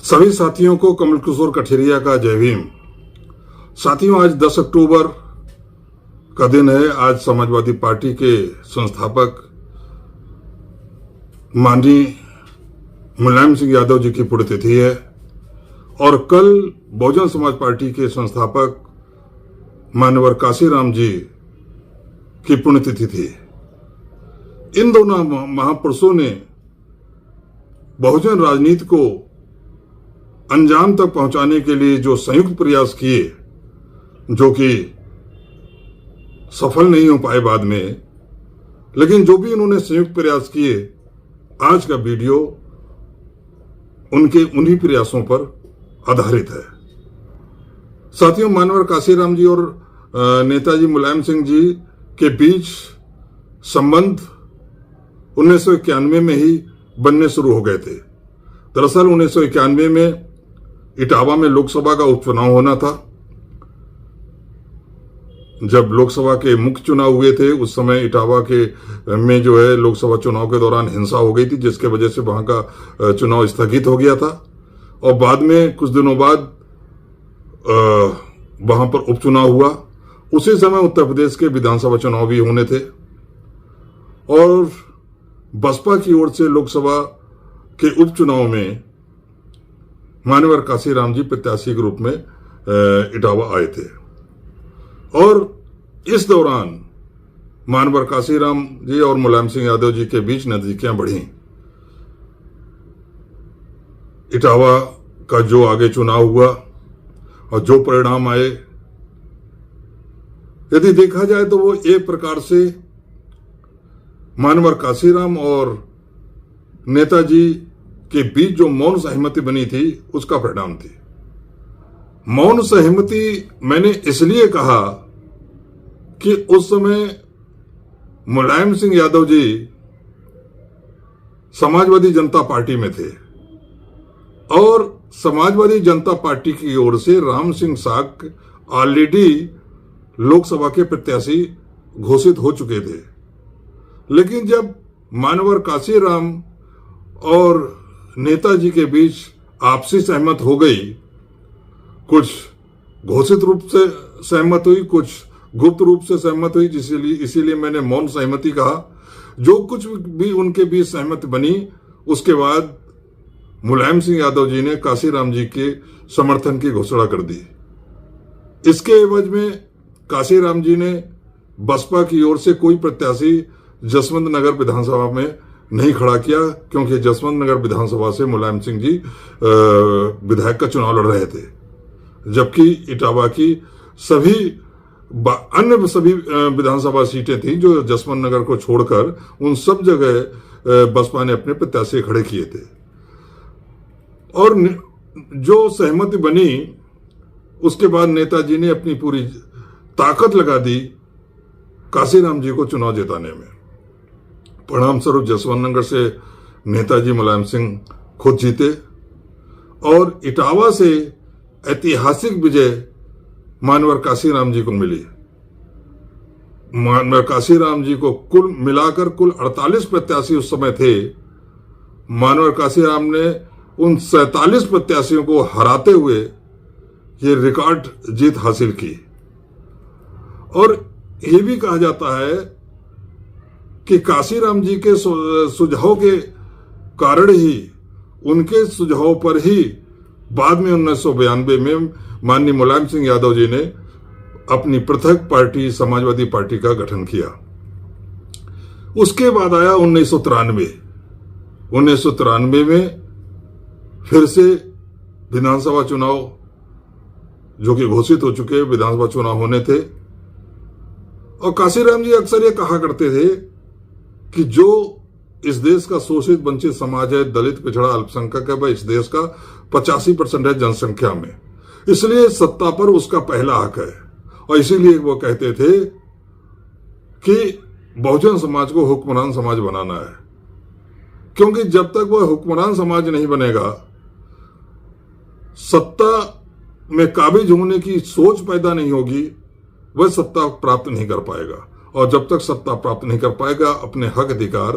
सभी साथियों को कमल किशोर कठेरिया का जय भीम। साथियों, आज 10 अक्टूबर का दिन है। आज समाजवादी पार्टी के संस्थापक माननीय मुलायम सिंह यादव जी की पुण्यतिथि है और कल बहुजन समाज पार्टी के संस्थापक मान्यवर काशीराम जी की पुण्यतिथि थी। इन दोनों महापुरुषों ने बहुजन राजनीति को अंजाम तक पहुंचाने के लिए जो संयुक्त प्रयास किए, जो कि सफल नहीं हो पाए बाद में, लेकिन जो भी उन्होंने संयुक्त प्रयास किए, आज का वीडियो उनके उन्हीं प्रयासों पर आधारित है। साथियों, मानवर काशीराम जी और नेताजी मुलायम सिंह जी के बीच संबंध 1991 में ही बनने शुरू हो गए थे। दरअसल 1991 में इटावा में लोकसभा का उपचुनाव होना था। जब लोकसभा के मुख्य चुनाव हुए थे, उस समय इटावा के में जो है लोकसभा चुनाव के दौरान हिंसा हो गई थी, जिसके वजह से वहां का चुनाव स्थगित हो गया था और बाद में कुछ दिनों बाद वहां पर उपचुनाव हुआ। उसी समय उत्तर प्रदेश के विधानसभा चुनाव भी होने थे और बसपा की ओर से लोकसभा के उपचुनाव में मान्यवर काशीराम जी प्रत्याशी के रूप में इटावा आए थे और इस दौरान मान्यवर काशीराम जी और मुलायम सिंह यादव जी के बीच नजदीकियां बढ़ी। इटावा का जो आगे चुनाव हुआ और जो परिणाम आए, यदि देखा जाए तो वो एक प्रकार से मान्यवर काशीराम और नेताजी के बीच जो मौन सहमति बनी थी, उसका परिणाम थी। मौन सहमति मैंने इसलिए कहा कि उस समय मुलायम सिंह यादव जी समाजवादी जनता पार्टी में थे और समाजवादी जनता पार्टी की ओर से राम सिंह साक ऑलरेडी लोकसभा के प्रत्याशी घोषित हो चुके थे। लेकिन जब मान्यवर काशीराम और नेताजी के बीच आपसी सहमत हो गई, कुछ घोषित रूप से सहमत हुई, कुछ गुप्त रूप से सहमत हुई, इसीलिए मैंने मौन सहमति कहा। जो कुछ भी उनके बीच सहमति बनी, उसके बाद मुलायम सिंह यादव जी ने काशीराम जी के समर्थन की घोषणा कर दी। इसके एवज में काशीराम जी ने बसपा की ओर से कोई प्रत्याशी जसवंत नगर विधानसभा में नहीं खड़ा किया, क्योंकि जसवंत नगर विधानसभा से मुलायम सिंह जी विधायक का चुनाव लड़ रहे थे, जबकि इटावा की अन्य सभी विधानसभा सीटें थी जो जसवंत नगर को छोड़कर उन सब जगह बसपा ने अपने प्रत्याशी खड़े किए थे। और जो सहमति बनी, उसके बाद नेताजी ने अपनी पूरी ताकत लगा दी काशीराम जी को चुनाव जिताने में। परिणाम स्वरूप जसवंत नगर से नेताजी मुलायम सिंह खुद जीते और इटावा से ऐतिहासिक विजय मान्यवर काशीराम जी को मिली। मान्यवर काशीराम जी को कुल मिलाकर कुल 48 प्रत्याशी उस समय थे। मान्यवर काशीराम ने उन 47 प्रत्याशियों को हराते हुए ये रिकॉर्ड जीत हासिल की। और ये भी कहा जाता है कि काशीराम जी के सुझाव के कारण ही, उनके सुझाव पर ही बाद में 1992 में माननीय मुलायम सिंह यादव जी ने अपनी पृथक पार्टी समाजवादी पार्टी का गठन किया। उसके बाद आया 1993। 1993 में फिर से विधानसभा चुनाव, जो कि घोषित हो चुके विधानसभा चुनाव होने थे और काशीराम जी अक्सर ये कहा करते थे कि जो इस देश का शोषित वंचित समाज है, दलित पिछड़ा अल्पसंख्यक है, वह इस देश का 85% है जनसंख्या में, इसलिए सत्ता पर उसका पहला हक है। और इसीलिए वो कहते थे कि बहुजन समाज को हुक्मरान समाज बनाना है, क्योंकि जब तक वह हुक्मरान समाज नहीं बनेगा, सत्ता में काबिज होने की सोच पैदा नहीं होगी, वह सत्ता प्राप्त नहीं कर पाएगा और जब तक सत्ता प्राप्त नहीं कर पाएगा, अपने हक अधिकार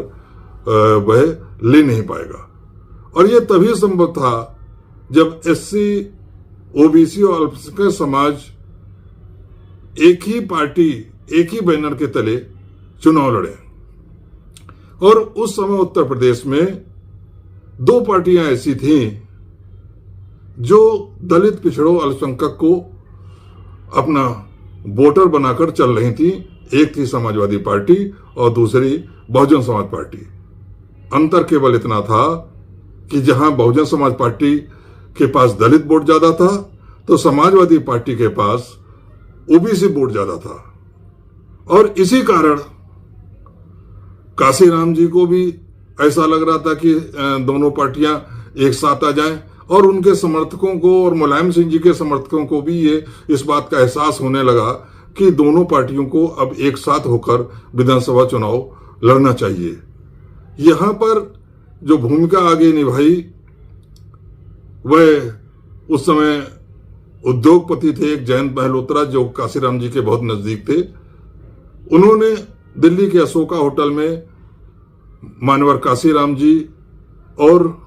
वह ले नहीं पाएगा। और यह तभी संभव था जब एससी, ओबीसी और अल्पसंख्यक समाज एक ही पार्टी, एक ही बैनर के तले चुनाव लड़े। और उस समय उत्तर प्रदेश में दो पार्टियां ऐसी थीं जो दलित, पिछड़ों, अल्पसंख्यक को अपना वोटर बनाकर चल रही थी। एक थी समाजवादी पार्टी और दूसरी बहुजन समाज पार्टी। अंतर केवल इतना था कि जहां बहुजन समाज पार्टी के पास दलित वोट ज्यादा था, तो समाजवादी पार्टी के पास ओबीसी वोट ज्यादा था। और इसी कारण काशीराम जी को भी ऐसा लग रहा था कि दोनों पार्टियां एक साथ आ जाएं, और उनके समर्थकों को और मुलायम सिंह जी के समर्थकों को भी ये इस बात का एहसास होने लगा कि दोनों पार्टियों को अब एक साथ होकर विधानसभा चुनाव लड़ना चाहिए। यहां पर जो भूमिका आगे निभाई वह उस समय उद्योगपति थे एक जयंत महलोत्रा, जो काशीराम जी के बहुत नजदीक थे। उन्होंने दिल्ली के अशोका होटल में मानवर काशीराम जी और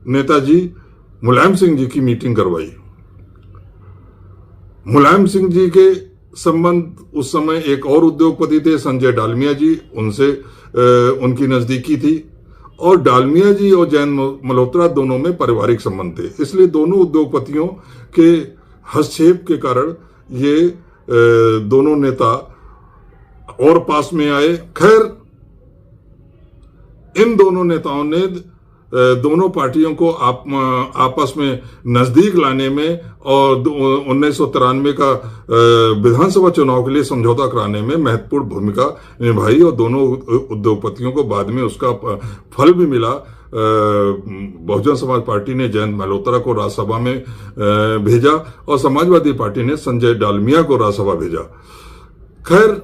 नेताजी मुलायम सिंह जी की मीटिंग करवाई। मुलायम सिंह जी के संबंध उस समय एक और उद्योगपति थे संजय डालमिया जी, उनसे उनकी नजदीकी थी। और डालमिया जी और जयंत मल्होत्रा दोनों में पारिवारिक संबंध थे, इसलिए दोनों उद्योगपतियों के हस्तक्षेप के कारण ये दोनों नेता और पास में आए। खैर, इन दोनों नेताओं ने दोनों पार्टियों को आपस में नजदीक लाने में और 1993 का विधानसभा चुनाव के लिए समझौता कराने में महत्वपूर्ण भूमिका निभाई, और दोनों उद्योगपतियों को बाद में उसका फल भी मिला। बहुजन समाज पार्टी ने जयंत मल्होत्रा को राज्यसभा में भेजा और समाजवादी पार्टी ने संजय डालमिया को राज्यसभा भेजा। खैर,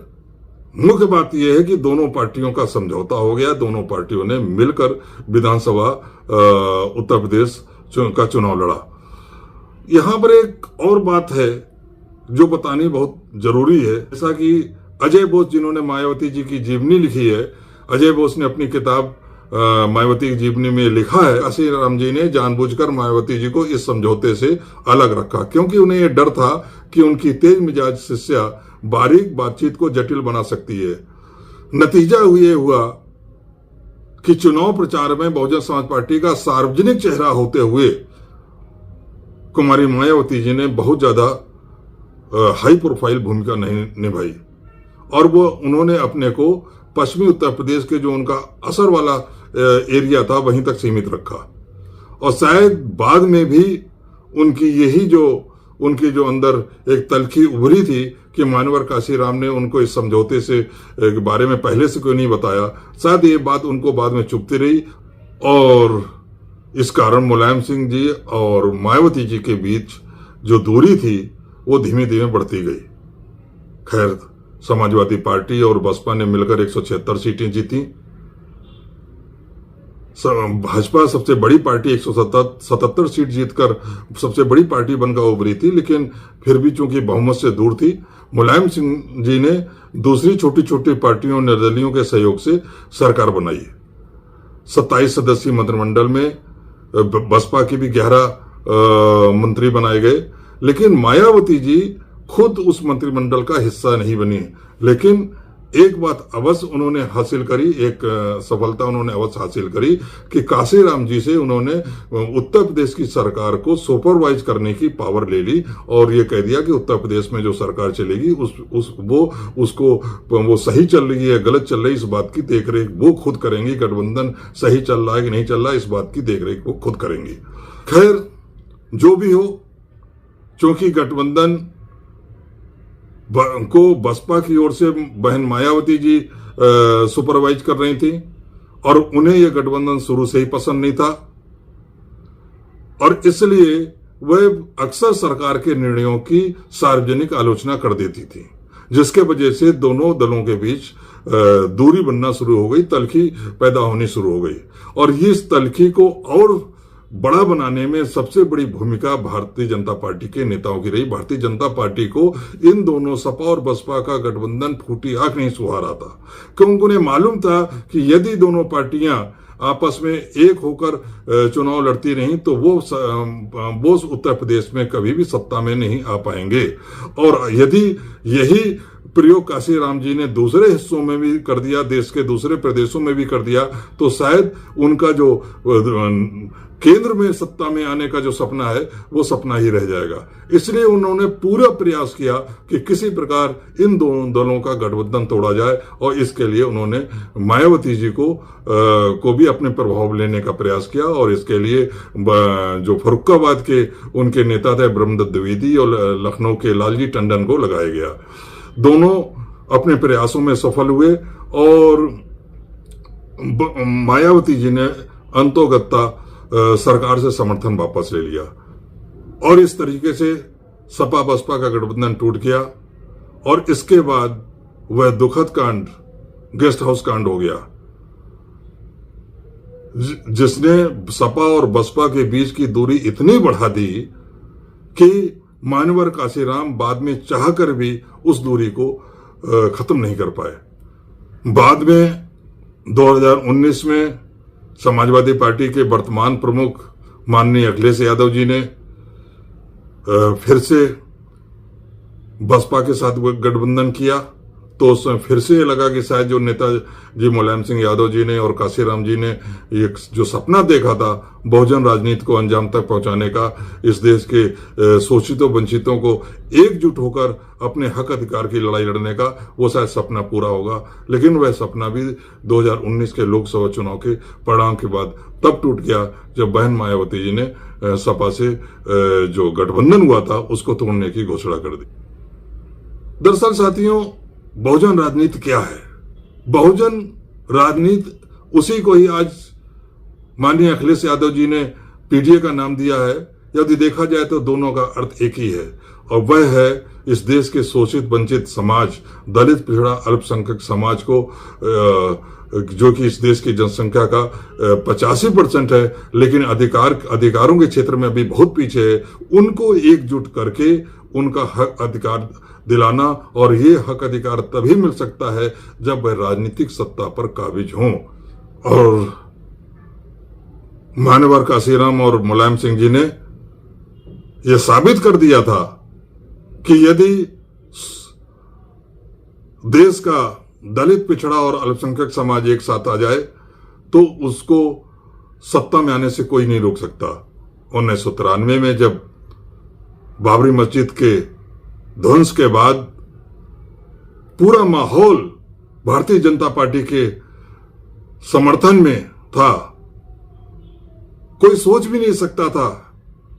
मुख्य बात यह है कि दोनों पार्टियों का समझौता हो गया, दोनों पार्टियों ने मिलकर विधानसभा उत्तर प्रदेश का चुनाव लड़ा। यहां पर एक और बात है जो बतानी बहुत जरूरी है, जैसा कि अजय बोस जिन्होंने मायावती जी की जीवनी लिखी है, अजय बोस ने अपनी किताब मायावती की जीवनी में लिखा है, काशीराम जी ने जानबूझकर मायावती जी को इस समझौते से अलग रखा, क्योंकि उन्हें यह डर था कि उनकी तेज मिजाज शिष्या बारीक बातचीत को जटिल बना सकती है। नतीजा ये हुआ कि चुनाव प्रचार में बहुजन समाज पार्टी का सार्वजनिक चेहरा होते हुए कुमारी मायावती जी ने बहुत ज्यादा हाई प्रोफाइल भूमिका नहीं निभाई, और वो उन्होंने अपने को पश्चिमी उत्तर प्रदेश के जो उनका असर वाला एरिया था वहीं तक सीमित रखा। और शायद बाद में भी उनकी जो अंदर एक तलखी उभरी थी कि मानवर काशीराम ने उनको इस समझौते से के बारे में पहले से कोई नहीं बताया, शायद ये बात उनको बाद में चुभती रही, और इस कारण मुलायम सिंह जी और मायावती जी के बीच जो दूरी थी वो धीमे धीमे बढ़ती गई। खैर, समाजवादी पार्टी और बसपा ने मिलकर 176 सीटें जीती। भाजपा सबसे बड़ी पार्टी 177 सीट जीतकर सबसे बड़ी पार्टी बनकर उभरी थी, लेकिन फिर भी चूंकि बहुमत से दूर थी, मुलायम सिंह जी ने दूसरी छोटी छोटी पार्टियों निर्दलियों के सहयोग से सरकार बनाई। 27 सदस्यीय मंत्रिमंडल में बसपा के भी 11 मंत्री बनाए गए, लेकिन मायावती जी खुद उस मंत्रिमंडल का हिस्सा नहीं बनी। लेकिन एक बात अवश्य उन्होंने हासिल करी, एक सफलता उन्होंने अवश्य हासिल करी कि काशीराम जी से उन्होंने उत्तर प्रदेश की सरकार को सुपरवाइज करने की पावर ले ली, और ये कह दिया कि उत्तर प्रदेश में जो सरकार चलेगी वो सही चल रही है, गलत चल रही है, इस बात की देखरेख वो खुद करेंगी। गठबंधन सही चल रहा है कि नहीं चल रहा है, इस बात की देखरेख वो खुद करेंगी। खैर, जो भी हो, चूंकि गठबंधन को बसपा की ओर से बहन मायावती जी सुपरवाइज कर रही थी, और उन्हें यह गठबंधन शुरू से ही पसंद नहीं था, और इसलिए वह अक्सर सरकार के निर्णयों की सार्वजनिक आलोचना कर देती थी, जिसके वजह से दोनों दलों के बीच दूरी बनना शुरू हो गई, तलखी पैदा होनी शुरू हो गई। और इस तलखी को और बड़ा बनाने में सबसे बड़ी भूमिका भारतीय जनता पार्टी के नेताओं की रही। भारतीय जनता पार्टी को इन दोनों सपा और बसपा का गठबंधन फूटी आंख नहीं सुहा रहा था, क्योंकि उन्हें मालूम था कि यदि दोनों पार्टियां आपस में एक होकर चुनाव लड़ती रहीं तो वो उत्तर प्रदेश में कभी भी सत्ता में नहीं आ पाएंगे। और यदि यही प्रयोग काशीराम जी ने दूसरे हिस्सों में भी कर दिया, देश के दूसरे प्रदेशों में भी कर दिया, तो शायद उनका जो केंद्र में सत्ता में आने का जो सपना है वो सपना ही रह जाएगा। इसलिए उन्होंने पूरा प्रयास किया कि किसी प्रकार इन दोनों दलों का गठबंधन तोड़ा जाए, और इसके लिए उन्होंने मायावती जी को भी अपने प्रभाव लेने का प्रयास किया। और इसके लिए जो फर्रुखाबाद के उनके नेता थे ब्रह्मदत्त द्विवेदी और लखनऊ के लालजी टंडन को लगाया गया। दोनों अपने प्रयासों में सफल हुए और मायावती जी ने अंतोगत्ता सरकार से समर्थन वापस ले लिया, और इस तरीके से सपा बसपा का गठबंधन टूट गया। और इसके बाद वह दुखद कांड गेस्ट हाउस कांड हो गया, जिसने सपा और बसपा के बीच की दूरी इतनी बढ़ा दी कि मान्यवर काशीराम बाद में चाहकर भी उस दूरी को खत्म नहीं कर पाए। बाद में 2019 में समाजवादी पार्टी के वर्तमान प्रमुख माननीय अखिलेश यादव जी ने फिर से बसपा के साथ गठबंधन किया, तो उसमें फिर से ये लगा कि शायद जो नेताजी मुलायम सिंह यादव जी ने और काशीराम जी ने एक जो सपना देखा था बहुजन राजनीति को अंजाम तक पहुंचाने का, इस देश के शोषितों वंचितों को एकजुट होकर अपने हक अधिकार की लड़ाई लड़ने का, वो शायद सपना पूरा होगा। लेकिन वह सपना भी 2019 के लोकसभा चुनाव के परिणाम के बाद तब टूट गया जब बहन मायावती जी ने सपा से जो गठबंधन हुआ था उसको तोड़ने की घोषणा कर दी। दरअसल साथियों, बहुजन राजनीति क्या है? बहुजन राजनीति उसी को ही आज माननीय अखिलेश यादव जी ने पीडीए का नाम दिया है। यदि देखा जाए तो दोनों का अर्थ एक ही है, और वह है इस देश के शोषित वंचित समाज, दलित पिछड़ा अल्पसंख्यक समाज को, जो कि इस देश की जनसंख्या का 85% है, लेकिन अधिकारों के क्षेत्र में अभी बहुत पीछे है, उनको एकजुट करके उनका हक अधिकार दिलाना। और ये हक अधिकार तभी मिल सकता है जब वह राजनीतिक सत्ता पर काबिज हों। और मान्यवर काशीराम और मुलायम सिंह जी ने यह साबित कर दिया था कि यदि देश का दलित पिछड़ा और अल्पसंख्यक समाज एक साथ आ जाए तो उसको सत्ता में आने से कोई नहीं रोक सकता। 1993 में जब बाबरी मस्जिद के ध्वंस के बाद पूरा माहौल भारतीय जनता पार्टी के समर्थन में था, कोई सोच भी नहीं सकता था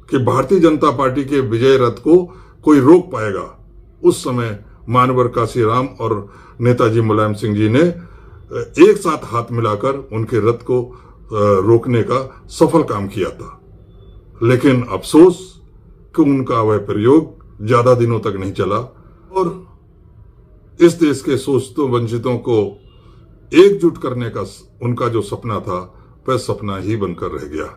कि भारतीय जनता पार्टी के विजय रथ को कोई रोक पाएगा। उस समय मान्यवर काशीराम और नेताजी मुलायम सिंह जी ने एक साथ हाथ मिलाकर उनके रथ को रोकने का सफल काम किया था। लेकिन अफसोस कि उनका वह प्रयोग ज्यादा दिनों तक नहीं चला, और इस देश के शोषितों वंचितों को एकजुट करने का उनका जो सपना था वह सपना ही बनकर रह गया।